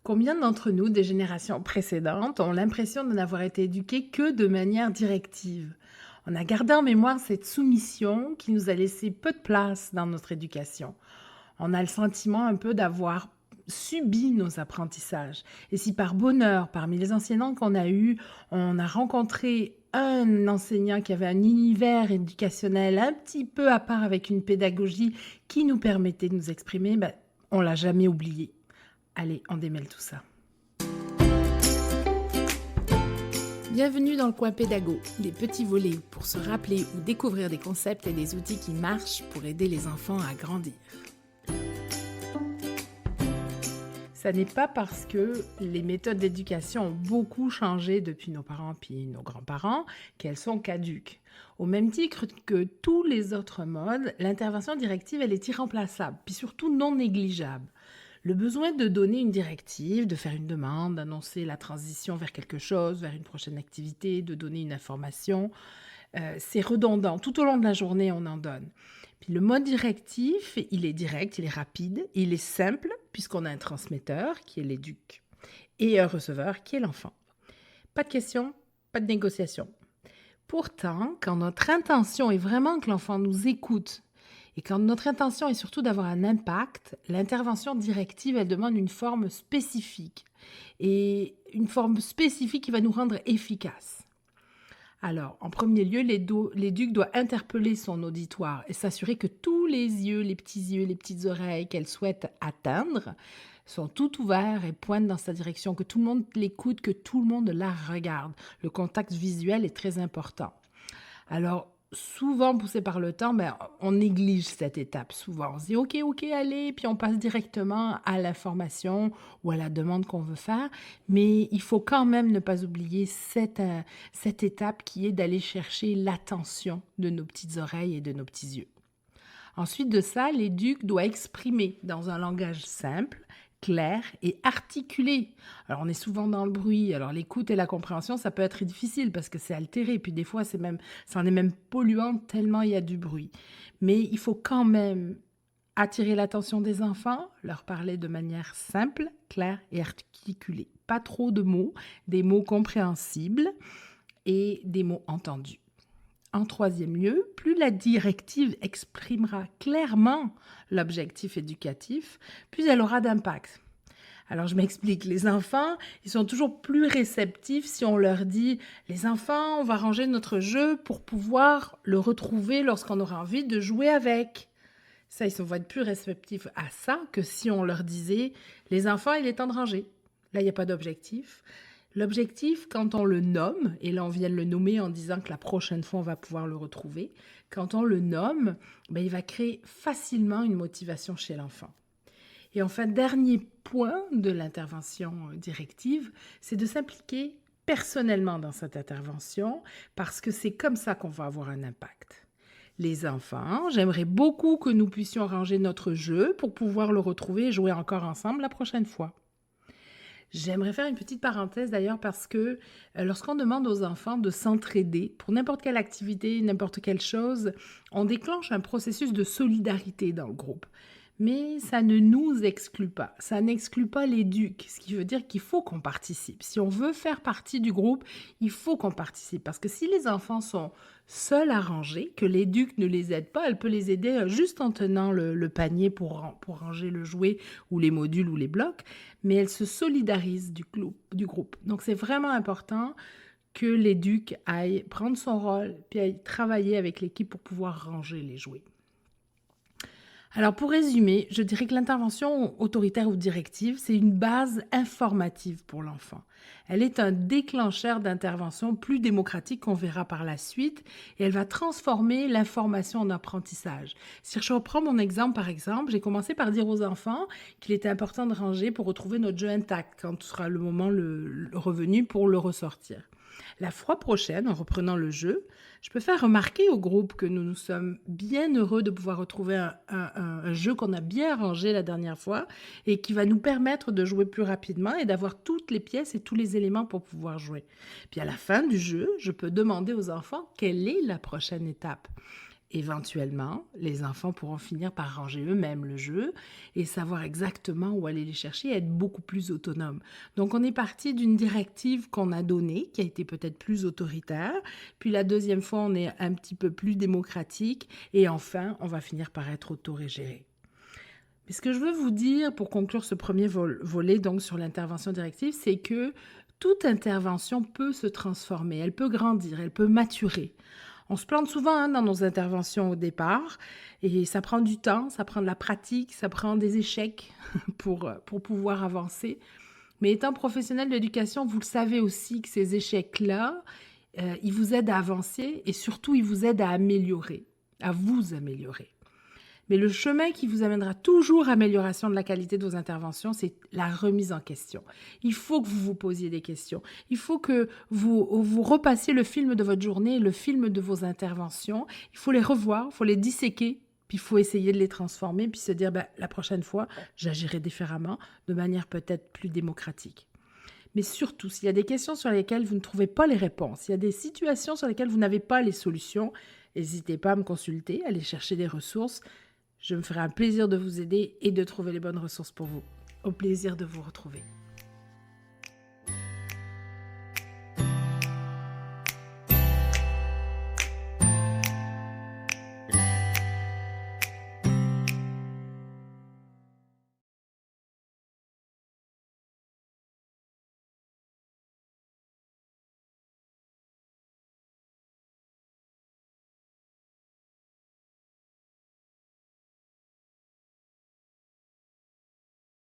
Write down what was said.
Combien d'entre nous, des générations précédentes, ont l'impression de n'avoir été éduqués que de manière directive? On a gardé en mémoire cette soumission qui nous a laissé peu de place dans notre éducation. On a le sentiment un peu d'avoir subi nos apprentissages. Et si par bonheur, parmi les enseignants qu'on a eus, on a rencontré un enseignant qui avait un univers éducationnel un petit peu à part avec une pédagogie qui nous permettait de nous exprimer, on l'a jamais oublié. Allez, on démêle tout ça. Bienvenue dans le coin pédago, les petits volets pour se rappeler ou découvrir des concepts et des outils qui marchent pour aider les enfants à grandir. Ça n'est pas parce que les méthodes d'éducation ont beaucoup changé depuis nos parents puis nos grands-parents qu'elles sont caduques. Au même titre que tous les autres modes, l'intervention directive, elle est irremplaçable, puis surtout non négligeable. Le besoin de donner une directive, de faire une demande, d'annoncer la transition vers quelque chose, vers une prochaine activité, de donner une information, c'est redondant. Tout au long de la journée, on en donne. Puis le mode directif, il est direct, il est rapide, il est simple, puisqu'on a un transmetteur, qui est l'éduc, et un receveur, qui est l'enfant. Pas de questions, pas de négociation. Pourtant, quand notre intention est vraiment que l'enfant nous écoute, et quand notre intention est surtout d'avoir un impact, l'intervention directive, elle demande une forme spécifique. Et une forme spécifique qui va nous rendre efficaces. Alors, en premier lieu, l'éduc doit interpeller son auditoire et s'assurer que tous les yeux, les petites oreilles qu'elle souhaite atteindre sont tout ouverts et pointent dans sa direction, que tout le monde l'écoute, que tout le monde la regarde. Le contact visuel est très important. Alors, souvent poussé par le temps, on néglige cette étape. Souvent, on se dit OK, allez, puis on passe directement à l'information ou à la demande qu'on veut faire. Mais il faut quand même ne pas oublier cette étape qui est d'aller chercher l'attention de nos petites oreilles et de nos petits yeux. Ensuite de ça, l'éduc doit exprimer dans un langage simple, clair et articulé. Alors, on est souvent dans le bruit. Alors, l'écoute et la compréhension, ça peut être difficile parce que c'est altéré. Puis des fois, ça en est même polluant tellement il y a du bruit. Mais il faut quand même attirer l'attention des enfants, leur parler de manière simple, claire et articulée. Pas trop de mots, des mots compréhensibles et des mots entendus. En troisième lieu, plus la directive exprimera clairement l'objectif éducatif, plus elle aura d'impact. Alors je m'explique, les enfants, ils sont toujours plus réceptifs si on leur dit « Les enfants, on va ranger notre jeu pour pouvoir le retrouver lorsqu'on aura envie de jouer avec ». Ça, ils vont être plus réceptifs à ça que si on leur disait « Les enfants, il est temps de ranger ». Là, il n'y a pas d'objectif. L'objectif, quand on le nomme, et là on vient de le nommer en disant que la prochaine fois on va pouvoir le retrouver, quand on le nomme, il va créer facilement une motivation chez l'enfant. Et enfin, dernier point de l'intervention directive, c'est de s'impliquer personnellement dans cette intervention parce que c'est comme ça qu'on va avoir un impact. Les enfants, j'aimerais beaucoup que nous puissions ranger notre jeu pour pouvoir le retrouver et jouer encore ensemble la prochaine fois. J'aimerais faire une petite parenthèse d'ailleurs parce que lorsqu'on demande aux enfants de s'entraider pour n'importe quelle activité, n'importe quelle chose, on déclenche un processus de solidarité dans le groupe. Mais ça ne nous exclut pas, ça n'exclut pas l'éduc, ce qui veut dire qu'il faut qu'on participe. Si on veut faire partie du groupe, il faut qu'on participe. Parce que si les enfants sont seuls à ranger, que l'éduc ne les aide pas, elle peut les aider juste en tenant le panier pour ranger le jouet ou les modules ou les blocs, mais elle se solidarise du groupe. Donc c'est vraiment important que l'éduc aille prendre son rôle puis aille travailler avec l'équipe pour pouvoir ranger les jouets. Alors pour résumer, je dirais que l'intervention autoritaire ou directive, c'est une base informative pour l'enfant. Elle est un déclencheur d'intervention plus démocratique qu'on verra par la suite et elle va transformer l'information en apprentissage. Si je reprends mon exemple par exemple, j'ai commencé par dire aux enfants qu'il était important de ranger pour retrouver notre jeu intact quand sera le moment le revenu pour le ressortir. La fois prochaine, en reprenant le jeu, je peux faire remarquer au groupe que nous sommes bien heureux de pouvoir retrouver un jeu qu'on a bien rangé la dernière fois et qui va nous permettre de jouer plus rapidement et d'avoir toutes les pièces et tous les éléments pour pouvoir jouer. Puis à la fin du jeu, je peux demander aux enfants quelle est la prochaine étape. Éventuellement, les enfants pourront finir par ranger eux-mêmes le jeu et savoir exactement où aller les chercher et être beaucoup plus autonomes. Donc, on est parti d'une directive qu'on a donnée, qui a été peut-être plus autoritaire. Puis la deuxième fois, on est un petit peu plus démocratique. Et enfin, on va finir par être autorégéré. Mais ce que je veux vous dire pour conclure ce premier volet donc sur l'intervention directive, c'est que toute intervention peut se transformer, elle peut grandir, elle peut maturer. On se plante souvent dans nos interventions au départ et ça prend du temps, ça prend de la pratique, ça prend des échecs pour pouvoir avancer. Mais étant professionnel de l'éducation, vous le savez aussi que ces échecs-là, ils vous aident à avancer et surtout, ils vous aident à améliorer, à vous améliorer. Mais le chemin qui vous amènera toujours à amélioration de la qualité de vos interventions, c'est la remise en question. Il faut que vous vous posiez des questions. Il faut que vous repassiez le film de votre journée, le film de vos interventions. Il faut les revoir, il faut les disséquer, puis il faut essayer de les transformer, puis se dire, la prochaine fois, j'agirai différemment, de manière peut-être plus démocratique. Mais surtout, s'il y a des questions sur lesquelles vous ne trouvez pas les réponses, s'il y a des situations sur lesquelles vous n'avez pas les solutions, n'hésitez pas à me consulter, à aller chercher des ressources. Je me ferai un plaisir de vous aider et de trouver les bonnes ressources pour vous. Au plaisir de vous retrouver.